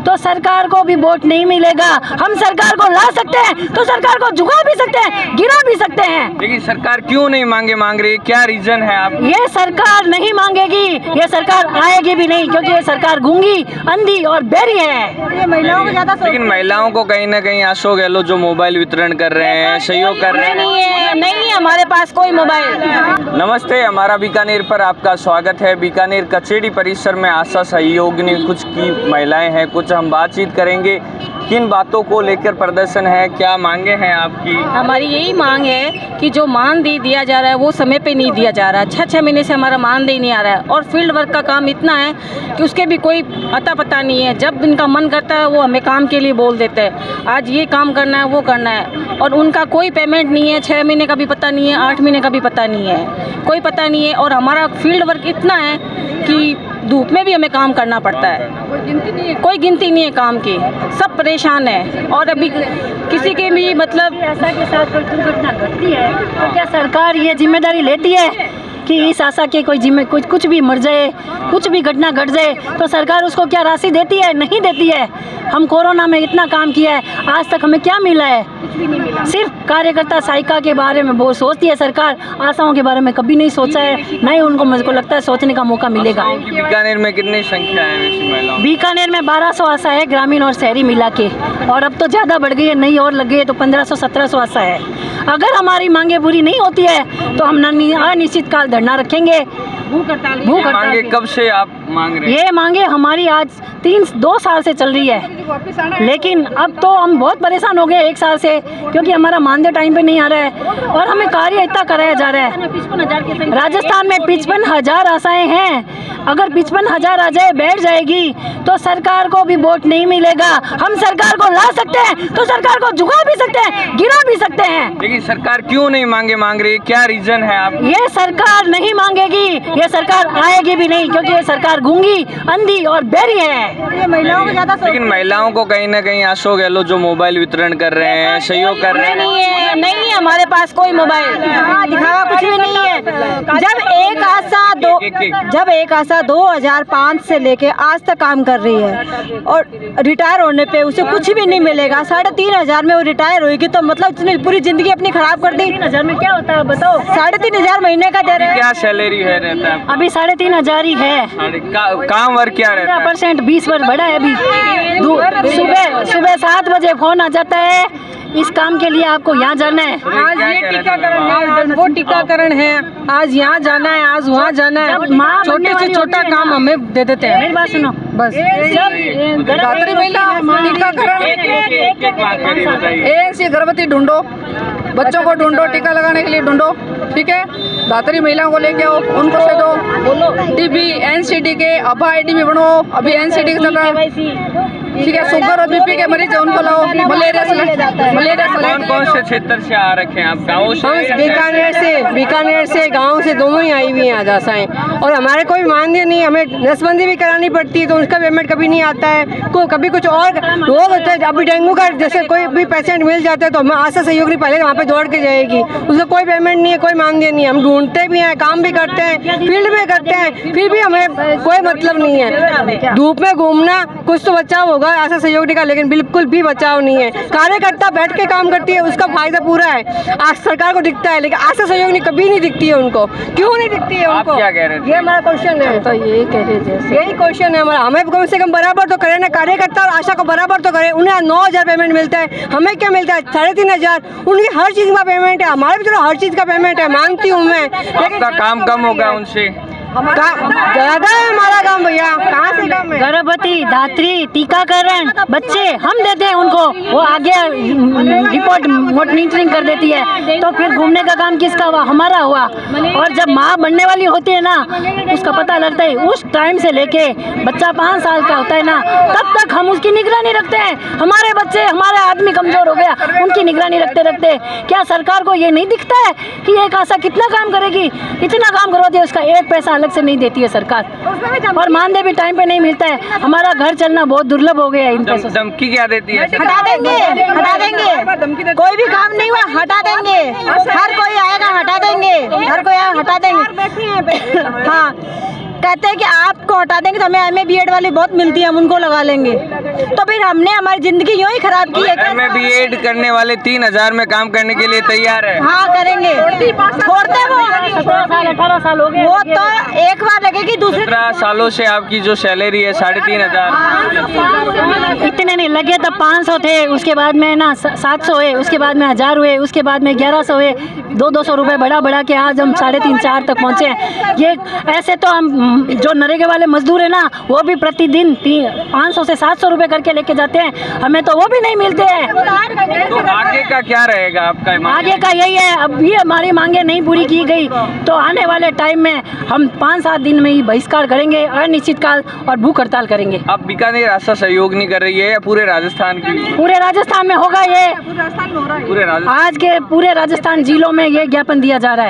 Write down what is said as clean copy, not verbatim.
तो सरकार को भी वोट नहीं मिलेगा। हम सरकार को ला सकते हैं तो सरकार को झुका भी सकते हैं, गिरा भी सकते हैं। लेकिन सरकार क्यों नहीं मांग रही, क्या रीजन है आप? ये सरकार नहीं मांगेगी, ये सरकार आएगी भी नहीं, क्योंकि ये सरकार गूंगी, अंधी और बहरी है। ये महिलाओं को ज्यादा, लेकिन महिलाओं को कहीं ना कहीं अशोक गहलोत जो मोबाइल वितरण कर रहे हैं, सहयोग कर रहे हैं। नहीं है हमारे पास कोई मोबाइल। नमस्ते, हमारा बीकानेर पर आपका स्वागत है। बीकानेर कचेरी परिसर में आशा सहयोगिनी कुछ की महिलाएं हैं, कुछ हम बातचीत करेंगे। किन बातों को लेकर प्रदर्शन है, क्या मांगे हैं आपकी? हमारी यही मांग है कि जो मानदेय दिया जा रहा है वो समय पे नहीं दिया जा रहा है। 6 महीने से हमारा मानदेय नहीं आ रहा है और फील्ड वर्क का काम इतना है कि उसके भी कोई अता पता नहीं है। जब इनका मन करता है वो हमें काम के लिए बोल देते हैं, आज ये काम करना है, वो करना है, और उनका कोई पेमेंट नहीं है। 6 महीने का भी पता नहीं है, 8 महीने का भी पता नहीं है, कोई पता नहीं है। और हमारा फील्ड वर्क इतना है कि धूप में भी हमें काम करना पड़ता है, कोई गिनती नहीं है काम की, सब परेशान है। और अभी किसी के भी मतलब आशा के साथ कोई दुर्घटना घटती है तो क्या सरकार ये जिम्मेदारी लेती है कि इस आशा के कोई कुछ भी मर जाए, कुछ भी घटना घट जाए तो सरकार उसको क्या राशि देती है? नहीं देती है। हम कोरोना में इतना काम किया है, आज तक हमें क्या मिला है? कुछ भी नहीं मिला। सिर्फ कार्यकर्ता सहायिका के बारे में बहुत सोचती है सरकार, आशाओं के बारे में कभी नहीं सोचा है, नहीं उनको मुझको लगता है सोचने का मौका मिलेगा। बीकानेर में कितनी संख्या है वैसी महिलाओं? बीकानेर में 1200 आशा है, ग्रामीण और शहरी मिला के, और अब तो ज़्यादा बढ़ गई है, नई और लग गई है तो 1500-1700 आशा है। अगर हमारी मांगे पूरी नहीं होती है तो हम अनिश्चित काल धरना रखेंगे। भूख हड़ताल। मांगे कब से आप मांग रहे हैं? ये मांगे हमारी आज 2 साल से चल रही है, लेकिन अब तो हम बहुत परेशान हो गए 1 साल से, क्योंकि हमारा मानदेय टाइम पे नहीं आ रहा है और हमें कार्य इतना कराया जा रहा है। राजस्थान में 55,000 आशाएं हैं, अगर 55,000 आशाएं बैठ जाएगी तो सरकार को भी वोट नहीं मिलेगा। हम सरकार को ला सकते हैं तो सरकार को झुका भी सकते हैं, गिरा भी सकते हैं। लेकिन सरकार क्यों नहीं मांग रही, क्या रीजन है आप? ये सरकार नहीं मांगेगी, ये सरकार आएगी भी नहीं, क्योंकि ये सरकार गूंगी, अंधी और बहरी है। ये महिलाओं को ज्यादा, लेकिन महिलाओं को कहीं ना कहीं अशोक गहलोत जो मोबाइल वितरण कर रहे हैं, सहयोग कर रहे हैं। नहीं है हमारे पास कोई मोबाइल, दिखावा कुछ भी नहीं है। जब एक आशा 2005 से लेके आज तक काम कर रही है और रिटायर होने पे उसे कुछ भी नहीं मिलेगा। 3,500 में वो रिटायर होगी तो मतलब उसने पूरी जिंदगी अपनी खराब कर दी। 3,500 में क्या होता है बताओ? 3,500 महीने का दे रहे हैं। क्या सैलरी है रहता है? अभी 3,500 ही है। काम वर्क क्या रहता है? 15% 20 वर्ष बढ़ा है अभी। सुबह 7 बजे फोन आ जाता है, इस काम के लिए आपको यहाँ जाना है। आज ये टीकाकरण है, वो टीकाकरण है, आज यहाँ जाना है, आज वहाँ जाना है। छोटे से छोटा काम हमें दे देते हैं। मेरी बात सुनो बस। दात्री महिला टीकाकरण, एएनसी गर्भवती ढूंढो, बच्चों को ढूंढो, टीका लगाने के लिए ढूंढो, ठीक है। दात्री महिलाओं को लेके आओ, उनको से दो। टीबी एनसीडी के अभा आईडी में बनो, अभी एनसीडी चल रहा है, ठीक है। शुगर और बीपी के मरीज है उनको लाओ। मलेरिया कौन से क्षेत्र से आ रखे हैं आप? गाँव से? बीकानेर से गांव से दोनों ही आई हुई हैं आज आशाएं, और हमारे कोई मानदेय नहीं, हमें नसबंदी भी करानी पड़ती है तो उसका पेमेंट कभी नहीं आता है। कभी कुछ और रोग होता है, अभी डेंगू का जैसे कोई भी पेशेंट मिल जाता है तो हमें आशा सहयोगी पहले वहाँ पे दौड़ के जाएगी, उसका कोई पेमेंट नहीं है, कोई मानदेय नहीं है। हम ढूंढते भी हैं, काम भी करते हैं, फील्ड में करते हैं, फिर भी हमें कोई मतलब नहीं है। धूप में घूमना कुछ तो बचाव होगा आशा सहयोगी का, लेकिन बिल्कुल भी बचाव नहीं है। कार्यकर्ता बैठ के काम करती है, उसका फायदा पूरा है, आज सरकार को दिखता है, लेकिन आशा सहयोगी कभी नहीं दिखती है उनको। क्यों नहीं दिखती है उनको? क्या कह रहे थे? ये हमारा क्वेश्चन है। तो यही कह रहे थे, यही क्वेश्चन है हमारा। हमें कम से कम बराबर तो करें ना, कार्यकर्ता और आशा को बराबर तो करें। उन्हें 9,000 पेमेंट मिलता है, हमें क्या मिलता है? 3,500। उनकी हर चीज का पेमेंट है, हमारे भी तो हर चीज का पेमेंट है, मानती हूँ मैं। आपका काम कम होगा उनसे? ज्यादा है हमारा काम भैया, कहाँ से कम है? गर्भवती, दात्री, टीकाकरण, बच्चे हम देते हैं उनको, वो आगे रिपोर्ट मॉनिटरिंग कर देती है, तो फिर घूमने का काम किसका हुआ? हमारा हुआ। और जब माँ बनने वाली होती है ना, उसका पता लगता है, उस टाइम से लेके बच्चा 5 साल का होता है ना, तब तक हम उसकी निगरानी रखते हैं। हमारे बच्चे, हमारे आदमी कमजोर हो गया, उनकी निगरानी रखते रखते क्या सरकार को ये नहीं दिखता है कि एक आशा कितना काम करेगी? इतना काम करवाती है, उसका एक पैसा अलग से नहीं देती है सरकार, और मानदेय भी टाइम पे नहीं मिलता है। हमारा घर चलना बहुत दुर्लभ हो गया है इन पैसों से। धमकी क्या देती है? हटा देंगे, हटा देंगे, कोई भी काम नहीं हुआ हटा देंगे, हर कोई आएगा हटा देंगे, हर कोई आएगा हटा देंगे। हाँ, कहते हैं कि आपको हटा देंगे तो हमें MA BEd वाली बहुत मिलती है, हम उनको लगा लेंगे। तो फिर हमने हमारी जिंदगी यूं ही खराब की है। MA BEd करने वाले 3000 में काम करने के लिए तैयार है? हाँ करेंगे, छोड़ते वो 18 साल हो गए। वो तो एक बार लगेगी, दूसरे 17 सालों से आपकी जो सैलरी है 3500। इतने नहीं लगे, तब 500 थे, उसके बाद में ना 700 हुए, उसके बाद में 1000 हुए, उसके बाद में 1100 हुए, 200 रुपए बढ़ा के आज हम 3.5-4 तक पहुँचे हैं। ये ऐसे तो हम जो नरेगा वाले मजदूर है ना, वो भी प्रतिदिन 500 से 700 रुपए करके लेके जाते हैं, हमें तो वो भी नहीं मिलते हैं। तो आगे का क्या रहेगा आपका? आगे का यही है, अब ये हमारी मांगे नहीं पूरी की गई तो आने वाले टाइम में हम 5-7 दिन में ही बहिष्कार करेंगे, अनिश्चितकाल और भूख हड़ताल करेंगे। अब बीकानेर आशा सहयोग नहीं कर रही है या पूरे राजस्थान की? पूरे राजस्थान में होगा ये, पूरे राजस्थान आज के पूरे राजस्थान जिलों में ये ज्ञापन दिया जा रहा है।